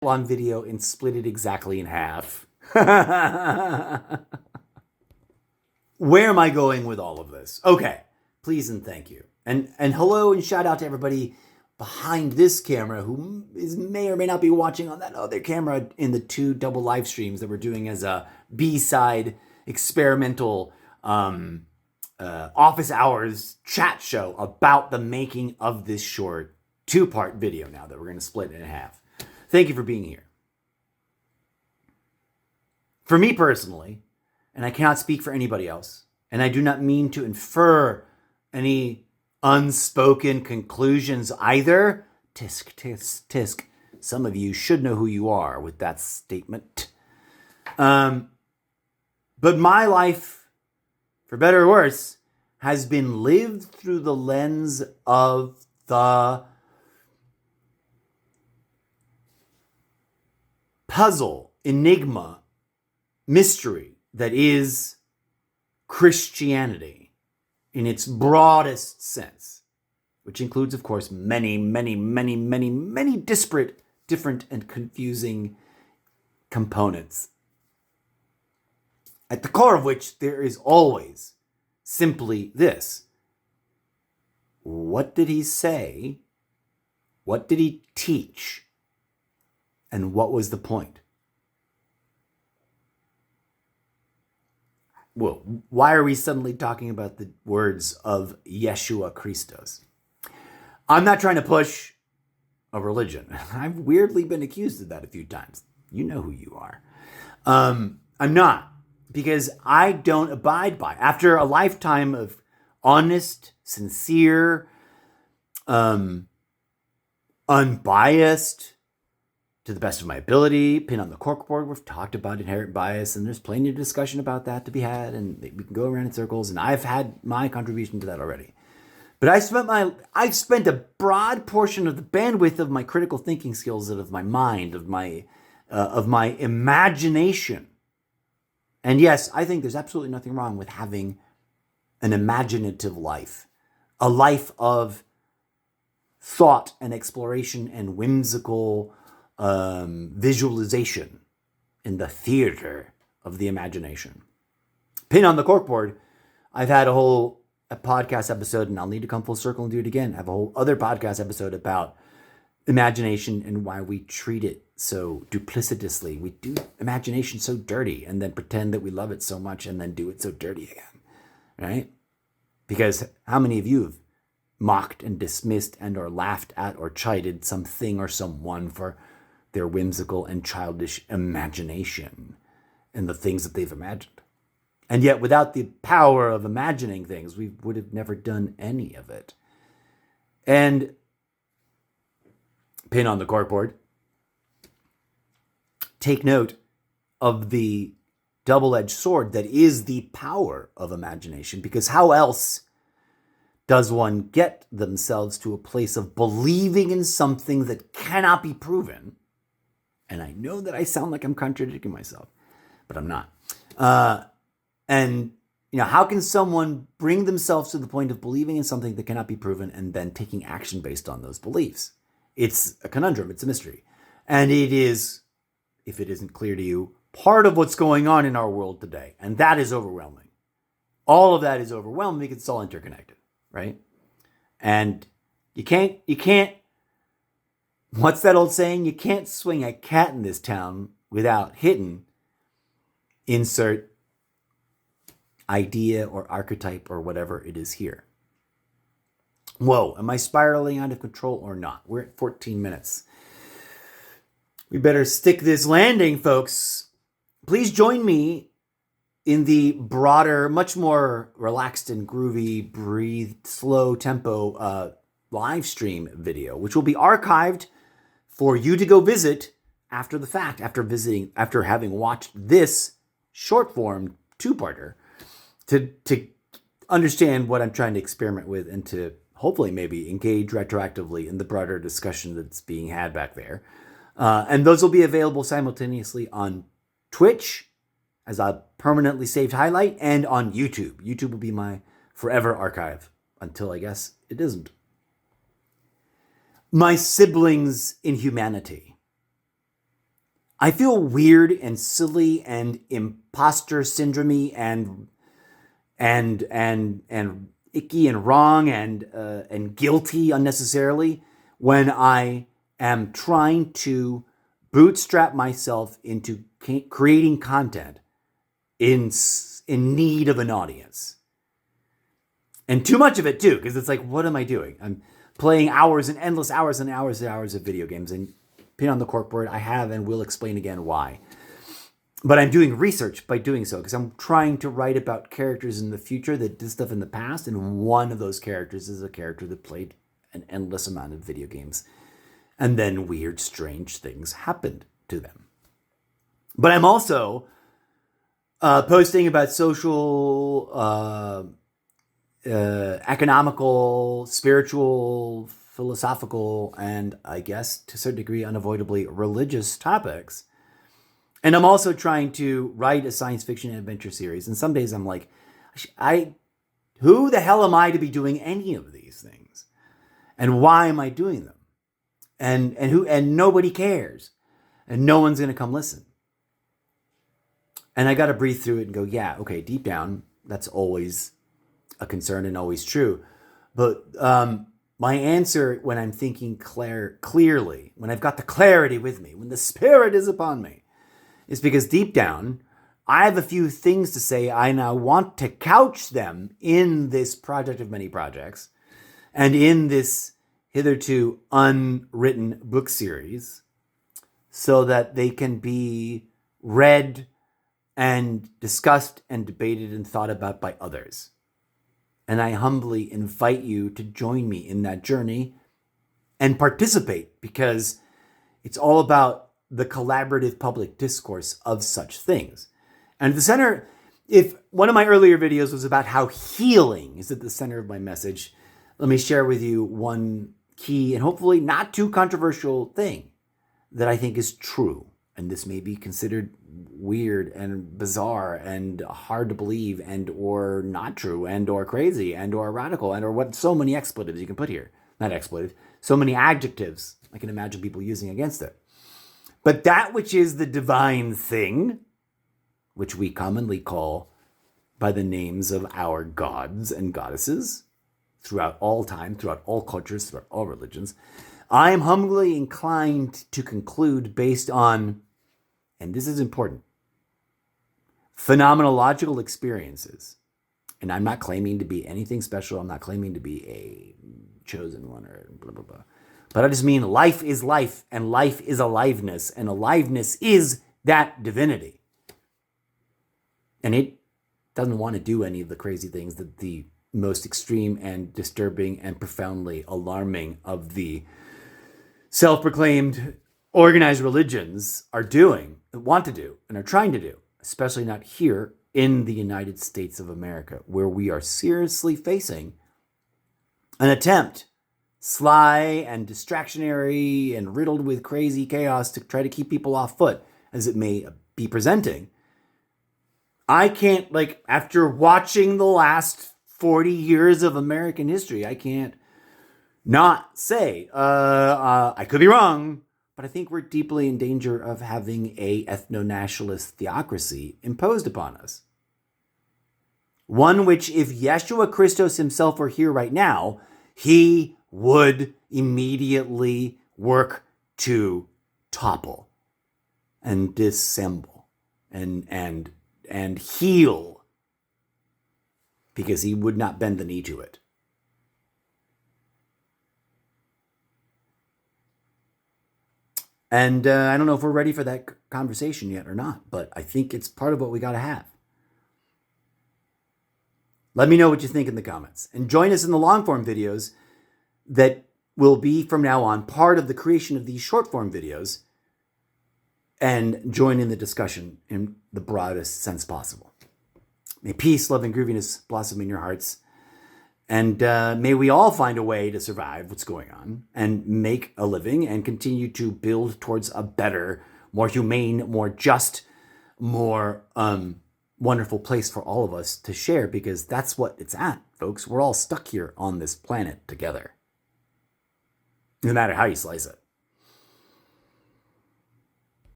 on video and split it exactly in half. Where am I going with all of this? Okay, please and thank you. And hello and shout out to everybody behind this camera who may or may not be watching on that other camera in the 2 double live streams that we're doing as a B-side experimental office hours chat show about the making of this short 2-part video now that we're going to split in half. Thank you for being here. For me personally, and I cannot speak for anybody else, and I do not mean to infer any unspoken conclusions either. Tisk, tisk, tisk. Some of you should know who you are with that statement. But my life, for better or worse, has been lived through the lens of the puzzle, enigma, mystery that is Christianity in its broadest sense, which includes, of course, many, many, many, many, many disparate, different, and confusing components, at the core of which there is always simply this. What did he say? What did he teach? And what was the point? Well, why are we suddenly talking about the words of Yeshua Christos? I'm not trying to push a religion. I've weirdly been accused of that a few times. You know who you are. I'm not, because I don't abide by. After a lifetime of honest, sincere, unbiased, to the best of my ability, pin on the corkboard, we've talked about inherent bias, and there's plenty of discussion about that to be had, and we can go around in circles, and I've had my contribution to that already. But I've spent a broad portion of the bandwidth of my critical thinking skills, and of my mind, of my imagination. And yes, I think there's absolutely nothing wrong with having an imaginative life, a life of thought and exploration and whimsical visualization in the theater of the imagination. Pin on the corkboard, I've had a podcast episode, and I'll need to come full circle and do it again. I have a whole other podcast episode about imagination and why we treat it so duplicitously. We do imagination so dirty and then pretend that we love it so much and then do it so dirty again, right? Because how many of you have mocked and dismissed and or laughed at or chided something or someone for their whimsical and childish imagination and the things that they've imagined? And yet, without the power of imagining things, we would have never done any of it. And pin on the corkboard, take note of the double-edged sword that is the power of imagination, because how else does one get themselves to a place of believing in something that cannot be proven? And I know that I sound like I'm contradicting myself, but I'm not. And how can someone bring themselves to the point of believing in something that cannot be proven and then taking action based on those beliefs? It's a conundrum. It's a mystery. And it is, if it isn't clear to you, part of what's going on in our world today. And that is overwhelming. All of that is overwhelming because it's all interconnected, right? And you can't, what's that old saying? You can't swing a cat in this town without hitting insert idea or archetype or whatever it is here. Whoa, am I spiraling out of control or not? We're at 14 minutes. We better stick this landing, folks. Please join me in the broader, much more relaxed and groovy, breathed, slow tempo live stream video, which will be archived for you to go visit after the fact, after having watched this short form 2-parter, to understand what I'm trying to experiment with and to hopefully maybe engage retroactively in the broader discussion that's being had back there. And those will be available simultaneously on Twitch as a permanently saved highlight and on YouTube. YouTube will be my forever archive until I guess it isn't. My siblings in humanity. I feel weird and silly and imposter syndrome and icky and wrong and guilty unnecessarily when I am trying to bootstrap myself into creating content in need of an audience. And too much of it too, because it's like, what am I doing? I'm playing hours and endless hours and hours and hours of video games. And pin on the corkboard, I have and will explain again why. But I'm doing research by doing so, because I'm trying to write about characters in the future that did stuff in the past. And one of those characters is a character that played an endless amount of video games. And then weird, strange things happened to them. But I'm also posting about social, economical, spiritual, philosophical, and I guess to a certain degree unavoidably religious topics. And I'm also trying to write a science fiction adventure series. And some days I'm like, who the hell am I to be doing any of these things? And why am I doing them? And nobody cares. And no one's going to come listen. And I got to breathe through it and go, yeah, okay, deep down, that's always a concern and always true. But my answer when I'm thinking clearly, when I've got the clarity with me, when the Spirit is upon me, is because deep down, I have a few things to say. I now want to couch them in this project of many projects and in this hitherto unwritten book series so that they can be read and discussed and debated and thought about by others. And I humbly invite you to join me in that journey and participate, because it's all about the collaborative public discourse of such things. And at the center, if one of my earlier videos was about how healing is at the center of my message, let me share with you one key and hopefully not too controversial thing that I think is true. And this may be considered weird and bizarre and hard to believe and or not true and or crazy and or radical and or what so many expletives you can put here. Not expletive, so many adjectives I can imagine people using against it. But that which is the divine thing, which we commonly call by the names of our gods and goddesses throughout all time, throughout all cultures, throughout all religions, I am humbly inclined to conclude based on, and this is important, phenomenological experiences. And I'm not claiming to be anything special. I'm not claiming to be a chosen one or blah, blah, blah. But I just mean life is life, and life is aliveness, and aliveness is that divinity. And it doesn't want to do any of the crazy things that the most extreme and disturbing and profoundly alarming of the self-proclaimed organized religions are doing, want to do, and are trying to do, especially not here in the United States of America, where we are seriously facing an attempt, sly and distractionary and riddled with crazy chaos to try to keep people off foot, as it may be presenting. I can't, after watching the last 40 years of American history, I can't not say, I could be wrong, but I think we're deeply in danger of having a ethno-nationalist theocracy imposed upon us. One which, if Yeshua Christos himself were here right now, he would immediately work to topple and dissemble and heal, because he would not bend the knee to it. And I don't know if we're ready for that conversation yet or not, but I think it's part of what we got to have. Let me know what you think in the comments. And join us in the long-form videos that will be, from now on, part of the creation of these short-form videos, and join in the discussion in the broadest sense possible. May peace, love, and grooviness blossom in your hearts. And may we all find a way to survive what's going on and make a living and continue to build towards a better, more humane, more just, more wonderful place for all of us to share, because that's what it's at, folks. We're all stuck here on this planet together, no matter how you slice it.